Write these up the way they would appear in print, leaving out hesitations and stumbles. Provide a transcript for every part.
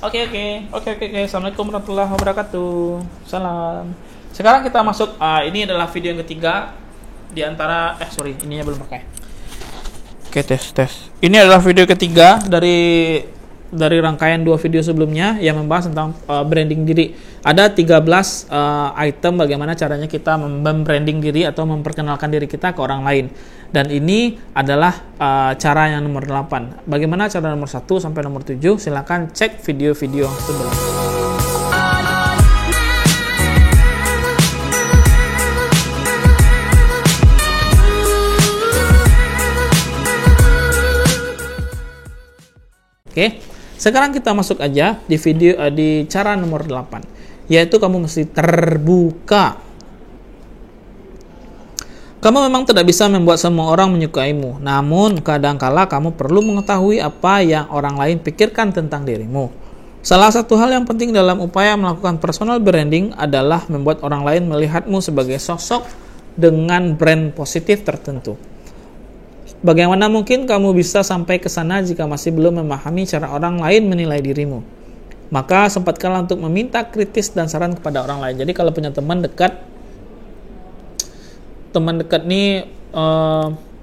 Oke. Assalamualaikum warahmatullahi wabarakatuh. Salam. Sekarang kita masuk. Ini adalah video yang ketiga di antara. Ininya belum pakai. Oke, tes. Ini adalah video ketiga dari rangkaian 2 video sebelumnya yang membahas tentang branding diri. Ada 13 item bagaimana caranya kita membranding diri atau memperkenalkan diri kita ke orang lain. Dan ini adalah cara yang nomor 8. Bagaimana cara nomor 1 sampai nomor 7? Silakan cek video-video sebelumnya. Oke. Sekarang kita masuk aja di video di cara nomor 8, yaitu kamu mesti terbuka. Kamu memang tidak bisa membuat semua orang menyukaimu, namun kadangkala kamu perlu mengetahui apa yang orang lain pikirkan tentang dirimu. Salah satu hal yang penting dalam upaya melakukan personal branding adalah membuat orang lain melihatmu sebagai sosok dengan brand positif tertentu. Bagaimana mungkin kamu bisa sampai ke sana jika masih belum memahami cara orang lain menilai dirimu? Maka sempatkanlah untuk meminta kritis dan saran kepada orang lain. Jadi kalau punya teman dekat nih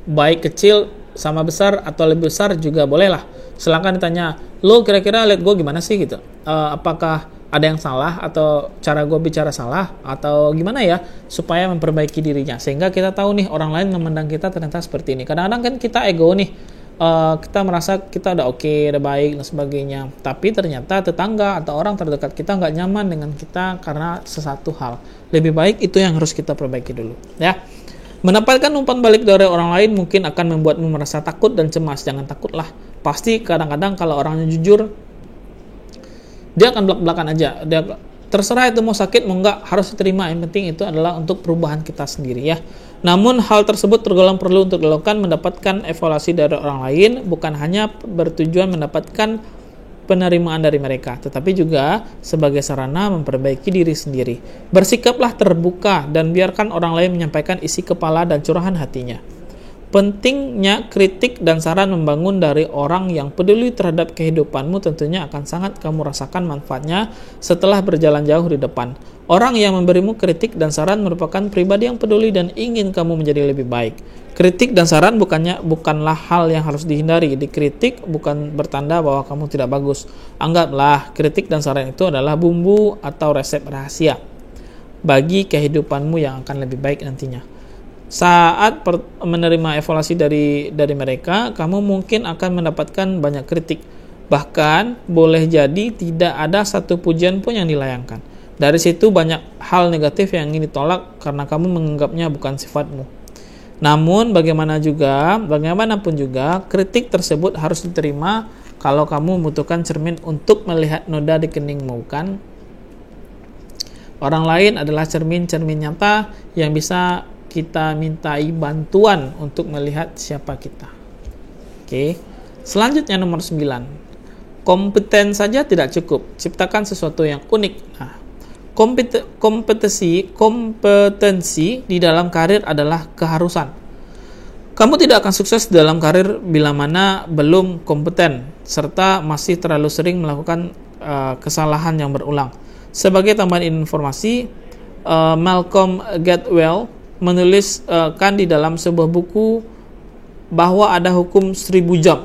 baik kecil sama besar atau lebih besar juga bolehlah. Silakan ditanya, lo kira-kira lihat gue gimana sih gitu? Apakah ada yang salah atau cara gue bicara salah atau gimana ya, supaya memperbaiki dirinya sehingga kita tahu nih orang lain memandang kita ternyata seperti ini. Kadang-kadang kan kita ego nih, kita merasa kita udah oke, udah baik dan sebagainya, tapi ternyata tetangga atau orang terdekat kita nggak nyaman dengan kita karena sesuatu hal. Lebih baik itu yang harus kita perbaiki dulu ya. Mendapatkan umpan balik dari orang lain mungkin akan membuatmu merasa takut dan cemas. Jangan takutlah, pasti kadang-kadang kalau orangnya jujur dia akan belak-belakan aja. Dia terserah itu mau sakit mau enggak, harus diterima. Yang penting itu adalah untuk perubahan kita sendiri ya. Namun hal tersebut tergolong perlu untuk dilakukan. Mendapatkan evaluasi dari orang lain bukan hanya bertujuan mendapatkan penerimaan dari mereka, tetapi juga sebagai sarana memperbaiki diri sendiri. Bersikaplah terbuka dan biarkan orang lain menyampaikan isi kepala dan curahan hatinya. Pentingnya kritik dan saran membangun dari orang yang peduli terhadap kehidupanmu tentunya akan sangat kamu rasakan manfaatnya setelah berjalan jauh di depan. Orang yang memberimu kritik dan saran merupakan pribadi yang peduli dan ingin kamu menjadi lebih baik. Kritik dan saran bukanlah hal yang harus dihindari. Dikritik bukan bertanda bahwa kamu tidak bagus. Anggaplah kritik dan saran itu adalah bumbu atau resep rahasia bagi kehidupanmu yang akan lebih baik nantinya. Saat menerima evaluasi dari mereka, kamu mungkin akan mendapatkan banyak kritik. Bahkan boleh jadi tidak ada satu pujian pun yang dilayangkan. Dari situ banyak hal negatif yang ingin ditolak karena kamu menganggapnya bukan sifatmu. Namun bagaimanapun juga kritik tersebut harus diterima kalau kamu membutuhkan cermin untuk melihat noda di keningmu, bukan? Orang lain adalah cermin-cermin nyata yang bisa kita mintai bantuan untuk melihat siapa kita. Oke. Selanjutnya nomor 9. Kompeten saja tidak cukup. Ciptakan sesuatu yang unik. Nah, kompetensi di dalam karir adalah keharusan. Kamu tidak akan sukses dalam karir bila mana belum kompeten serta masih terlalu sering melakukan kesalahan yang berulang. Sebagai tambahan informasi, Malcolm Gladwell menuliskan di dalam sebuah buku bahwa ada hukum 10.000 jam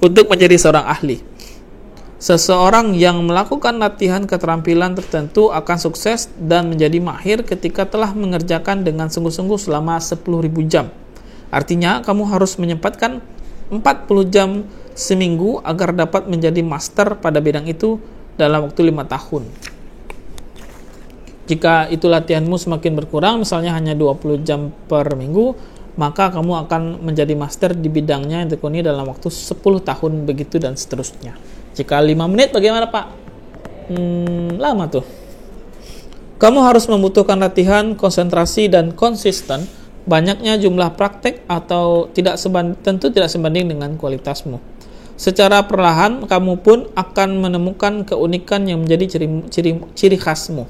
untuk menjadi seorang ahli. Seseorang yang melakukan latihan keterampilan tertentu akan sukses dan menjadi mahir ketika telah mengerjakan dengan sungguh-sungguh selama 10.000 jam. Artinya, kamu harus menyempatkan 40 jam seminggu agar dapat menjadi master pada bidang itu dalam waktu 5 tahun. Jika itu latihanmu semakin berkurang, misalnya hanya 20 jam per minggu, maka kamu akan menjadi master di bidangnya yang tekuni dalam waktu 10 tahun, begitu dan seterusnya. Jika 5 menit, bagaimana Pak? Lama tuh. Kamu harus membutuhkan latihan, konsentrasi, dan konsisten. Banyaknya jumlah praktek atau tentu tidak sebanding dengan kualitasmu. Secara perlahan, kamu pun akan menemukan keunikan yang menjadi ciri khasmu.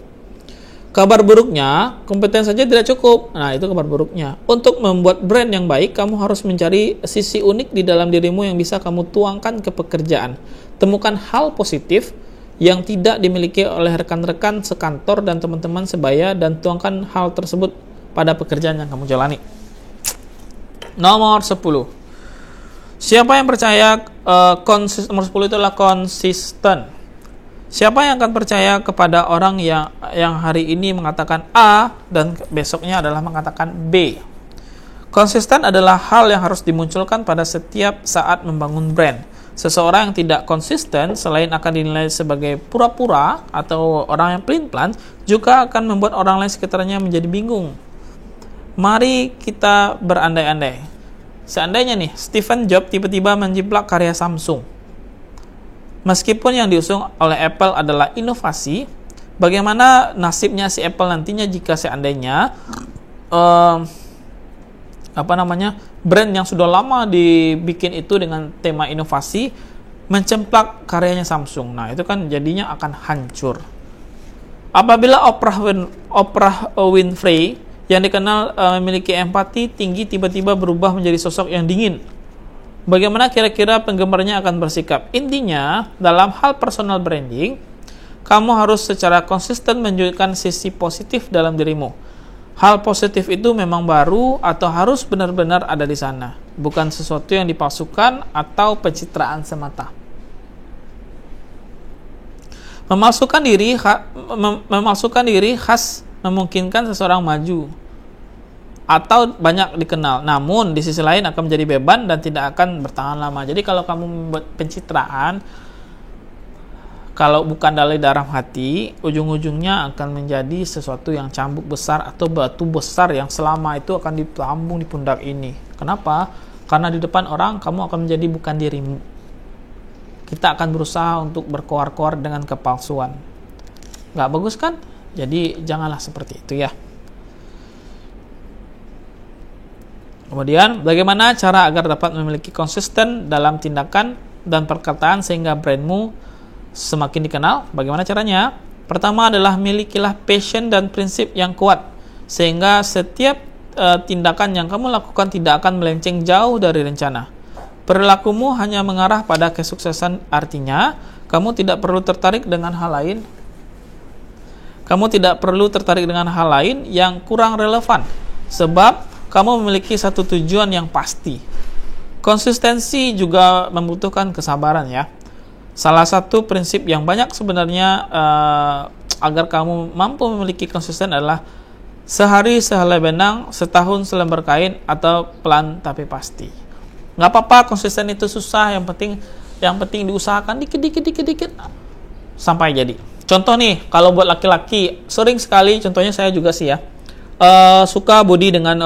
Kabar buruknya, kompeten saja tidak cukup. Nah, itu kabar buruknya. Untuk membuat brand yang baik, kamu harus mencari sisi unik di dalam dirimu yang bisa kamu tuangkan ke pekerjaan. Temukan hal positif yang tidak dimiliki oleh rekan-rekan sekantor dan teman-teman sebaya, dan tuangkan hal tersebut pada pekerjaan yang kamu jalani. Nomor 10. Siapa yang percaya nomor 10 itu adalah konsisten. Siapa yang akan percaya kepada orang yang hari ini mengatakan A dan besoknya adalah mengatakan B? Konsisten adalah hal yang harus dimunculkan pada setiap saat membangun brand. Seseorang yang tidak konsisten selain akan dinilai sebagai pura-pura atau orang yang pelin-pelan, juga akan membuat orang lain sekitarnya menjadi bingung. Mari kita berandai-andai. Seandainya nih, Steve Jobs tiba-tiba menjiplak karya Samsung. Meskipun yang diusung oleh Apple adalah inovasi, bagaimana nasibnya si Apple nantinya jika seandainya brand yang sudah lama dibikin itu dengan tema inovasi mencemplak karyanya Samsung. Nah, itu kan jadinya akan hancur. Apabila Oprah Winfrey yang dikenal memiliki empati tinggi tiba-tiba berubah menjadi sosok yang dingin, bagaimana kira-kira penggemarnya akan bersikap? Intinya, dalam hal personal branding, kamu harus secara konsisten menunjukkan sisi positif dalam dirimu. Hal positif itu memang baru atau harus benar-benar ada di sana, bukan sesuatu yang dipalsukan atau pencitraan semata. Memalsukan diri khas memungkinkan seseorang maju atau banyak dikenal, namun di sisi lain akan menjadi beban dan tidak akan bertahan lama. Jadi kalau kamu membuat pencitraan, kalau bukan dari dalam hati, ujung-ujungnya akan menjadi sesuatu yang cambuk besar atau batu besar yang selama itu akan ditambung di pundak ini. Kenapa? Karena di depan orang kamu akan menjadi bukan dirimu. Kita akan berusaha untuk berkoar-koar dengan kepalsuan. Nggak bagus kan? Jadi janganlah seperti itu ya. Kemudian, bagaimana cara agar dapat memiliki konsisten dalam tindakan dan perkataan sehingga brandmu semakin dikenal? Bagaimana caranya? Pertama adalah milikilah passion dan prinsip yang kuat, sehingga setiap tindakan yang kamu lakukan tidak akan melenceng jauh dari rencana. Perilakumu hanya mengarah pada kesuksesan, artinya kamu tidak perlu tertarik dengan hal lain. Kamu tidak perlu tertarik dengan hal lain yang kurang relevan, sebab kamu memiliki satu tujuan yang pasti. Konsistensi juga membutuhkan kesabaran ya. Salah satu prinsip yang banyak sebenarnya agar kamu mampu memiliki konsisten adalah sehari sehelai benang, setahun selembar kain, atau pelan tapi pasti. Nggak apa-apa konsisten itu susah, yang penting diusahakan dikit sampai jadi. Contoh nih, kalau buat laki-laki sering sekali, contohnya saya juga sih ya, suka body dengan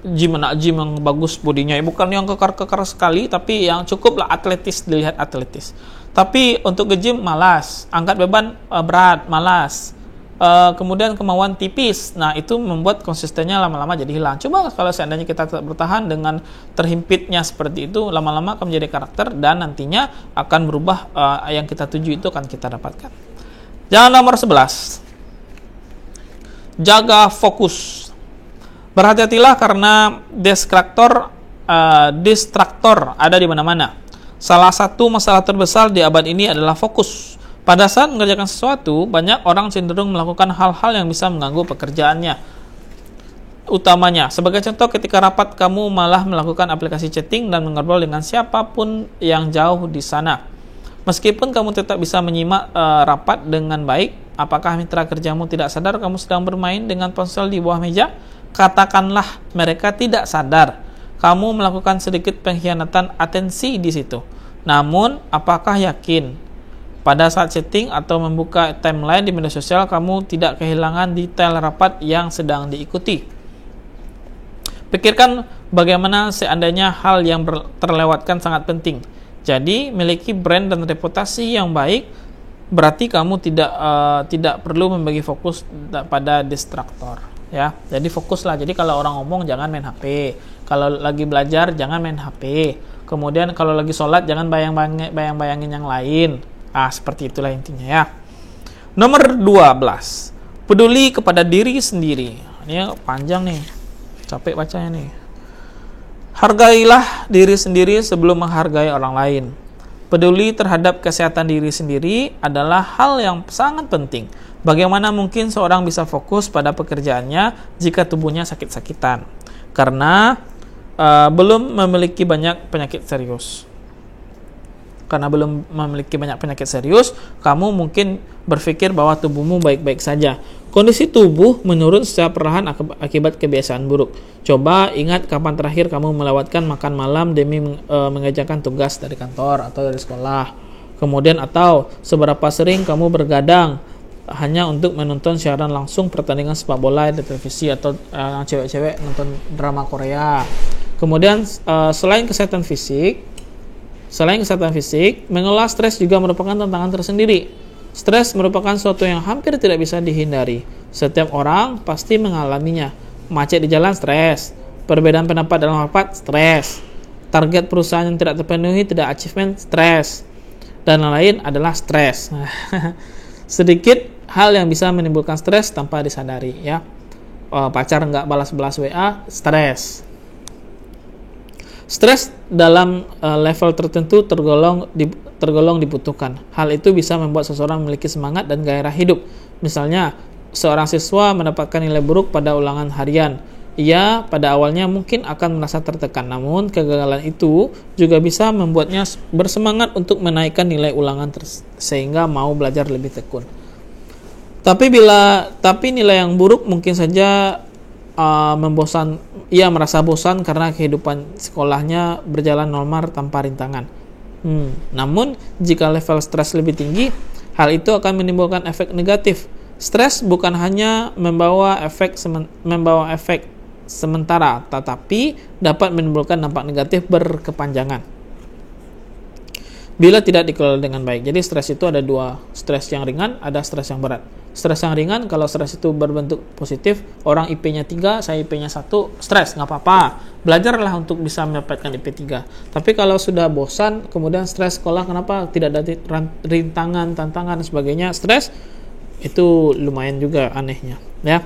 gym yang bagus bodinya, bukan yang kekar sekali, tapi yang cukup lah atletis, dilihat atletis. Tapi untuk nge-gym malas, angkat beban berat malas, kemudian kemauan tipis. Nah, itu membuat konsistennya lama-lama jadi hilang. Coba kalau seandainya kita tetap bertahan dengan terhimpitnya seperti itu, lama-lama akan menjadi karakter dan nantinya akan berubah, yang kita tuju itu akan kita dapatkan. Jangan nomor 11. Jaga fokus. Berhati-hatilah karena distraktor ada di mana-mana. Salah satu masalah terbesar di abad ini adalah fokus. Pada saat mengerjakan sesuatu, banyak orang cenderung melakukan hal-hal yang bisa mengganggu pekerjaannya. Utamanya, sebagai contoh, ketika rapat kamu malah melakukan aplikasi chatting dan mengobrol dengan siapapun yang jauh di sana. Meskipun kamu tetap bisa menyimak rapat dengan baik, apakah mitra kerjamu tidak sadar kamu sedang bermain dengan ponsel di bawah meja? Katakanlah mereka tidak sadar. Kamu melakukan sedikit pengkhianatan atensi di situ. Namun, apakah yakin pada saat chatting atau membuka timeline di media sosial kamu tidak kehilangan detail rapat yang sedang diikuti? Pikirkan bagaimana seandainya hal yang terlewatkan sangat penting. Jadi, miliki brand dan reputasi yang baik berarti kamu tidak perlu membagi fokus pada distraktor ya. Jadi fokuslah. Jadi kalau orang ngomong jangan main HP. Kalau lagi belajar jangan main HP. Kemudian kalau lagi sholat jangan bayang-bayangin yang lain. Seperti itulah intinya ya. Nomor 12. Peduli kepada diri sendiri. Ini panjang nih, capek bacanya nih. Hargailah diri sendiri sebelum menghargai orang lain. Peduli terhadap kesehatan diri sendiri adalah hal yang sangat penting. Bagaimana mungkin seorang bisa fokus pada pekerjaannya jika tubuhnya sakit-sakitan? Karena belum memiliki banyak penyakit serius. Karena belum memiliki banyak penyakit serius, kamu mungkin berpikir bahwa tubuhmu baik-baik saja. Kondisi tubuh menurun secara perlahan akibat kebiasaan buruk. Coba ingat kapan terakhir kamu melewatkan makan malam demi mengerjakan tugas dari kantor atau dari sekolah. Kemudian atau seberapa sering kamu bergadang hanya untuk menonton siaran langsung pertandingan sepak bola di televisi atau cewek-cewek nonton drama Korea. Kemudian selain kesehatan fisik, mengelola stres juga merupakan tantangan tersendiri. Stres merupakan sesuatu yang hampir tidak bisa dihindari. Setiap orang pasti mengalaminya. Macet di jalan, stres. Perbedaan pendapat dalam rapat, stres. Target perusahaan yang tidak terpenuhi, tidak achievement, stres. Dan lain-lain adalah stres. Sedikit hal yang bisa menimbulkan stres tanpa disadari, ya. Pacar nggak balas-balas WA, stres. Stres dalam level tertentu tergolong dibutuhkan. Hal itu bisa membuat seseorang memiliki semangat dan gairah hidup. Misalnya, seorang siswa mendapatkan nilai buruk pada ulangan harian. Ia pada awalnya mungkin akan merasa tertekan, namun kegagalan itu juga bisa membuatnya bersemangat untuk menaikkan nilai ulangan sehingga mau belajar lebih tekun. Tapi nilai yang buruk mungkin saja ia merasa bosan karena kehidupan sekolahnya berjalan normal tanpa rintangan. Namun jika level stres lebih tinggi, hal itu akan menimbulkan efek negatif. Stres bukan hanya membawa efek sementara, tetapi dapat menimbulkan dampak negatif berkepanjangan bila tidak dikelola dengan baik. Jadi stres itu ada dua, stres yang ringan, ada stres yang berat. Stres yang ringan, kalau stres itu berbentuk positif, orang IP-nya 3, saya IP-nya 1, stres, nggak apa-apa. Belajarlah untuk bisa mendapatkan IP 3. Tapi kalau sudah bosan, kemudian stres sekolah, kenapa tidak ada rintangan, tantangan, dan sebagainya, stres, itu lumayan juga anehnya, ya.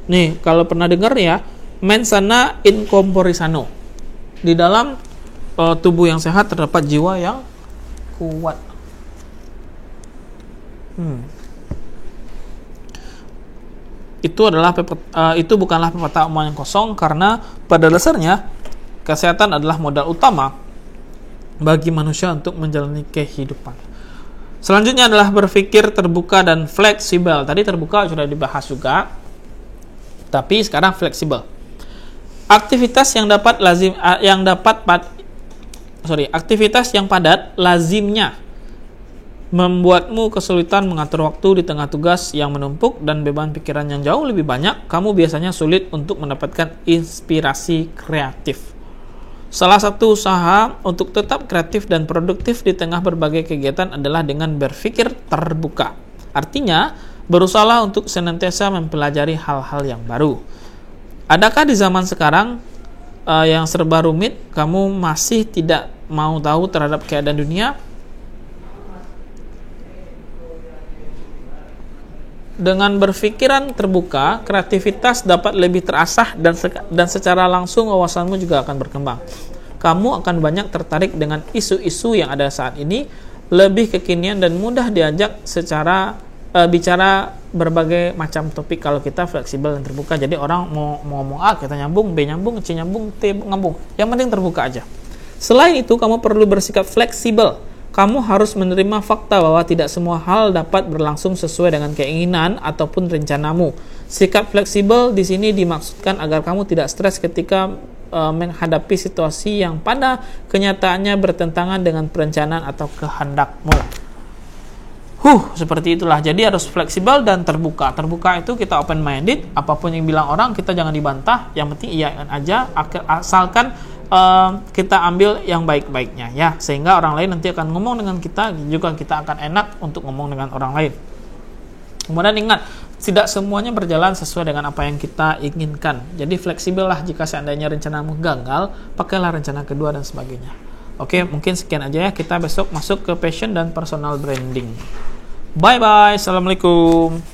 Nih, kalau pernah dengar ya, mens sana in corpore sano. Di dalam tubuh yang sehat terdapat jiwa yang kuat. Itu bukanlah pepatah omong yang kosong, karena pada dasarnya kesehatan adalah modal utama bagi manusia untuk menjalani kehidupan. Selanjutnya adalah berpikir terbuka dan fleksibel. Tadi terbuka sudah dibahas juga, tapi sekarang fleksibel. Aktivitas yang padat lazimnya membuatmu kesulitan mengatur waktu di tengah tugas yang menumpuk dan beban pikiran yang jauh lebih banyak. Kamu biasanya sulit untuk mendapatkan inspirasi kreatif. Salah satu usaha untuk tetap kreatif dan produktif di tengah berbagai kegiatan adalah dengan berpikir terbuka. Artinya, berusahalah untuk senantiasa mempelajari hal-hal yang baru. Adakah di zaman sekarang yang serba rumit, kamu masih tidak mau tahu terhadap keadaan dunia? Dengan berpikiran terbuka, kreativitas dapat lebih terasah dan secara langsung wawasanmu juga akan berkembang. Kamu akan banyak tertarik dengan isu-isu yang ada saat ini, lebih kekinian dan mudah diajak bicara berbagai macam topik kalau kita fleksibel dan terbuka. Jadi orang mau ngomong A, kita nyambung, B nyambung, C nyambung, T nyambung. Yang penting terbuka aja. Selain itu, kamu perlu bersikap fleksibel. Kamu harus menerima fakta bahwa tidak semua hal dapat berlangsung sesuai dengan keinginan ataupun rencanamu. Sikap fleksibel di sini dimaksudkan agar kamu tidak stres ketika menghadapi situasi yang pada kenyataannya bertentangan dengan perencanaan atau kehendakmu. Seperti itulah. Jadi harus fleksibel dan terbuka. Terbuka itu kita open minded, apapun yang bilang orang kita jangan dibantah, yang penting iyakan aja, asalkan kita ambil yang baik-baiknya, ya, sehingga orang lain nanti akan ngomong dengan kita, juga kita akan enak untuk ngomong dengan orang lain. Kemudian ingat, tidak semuanya berjalan sesuai dengan apa yang kita inginkan. Jadi fleksibel lah, jika seandainya rencanamu gagal, pakailah rencana kedua dan sebagainya. Oke, mungkin sekian aja ya. Kita besok masuk ke passion dan personal branding. Bye bye. Assalamualaikum.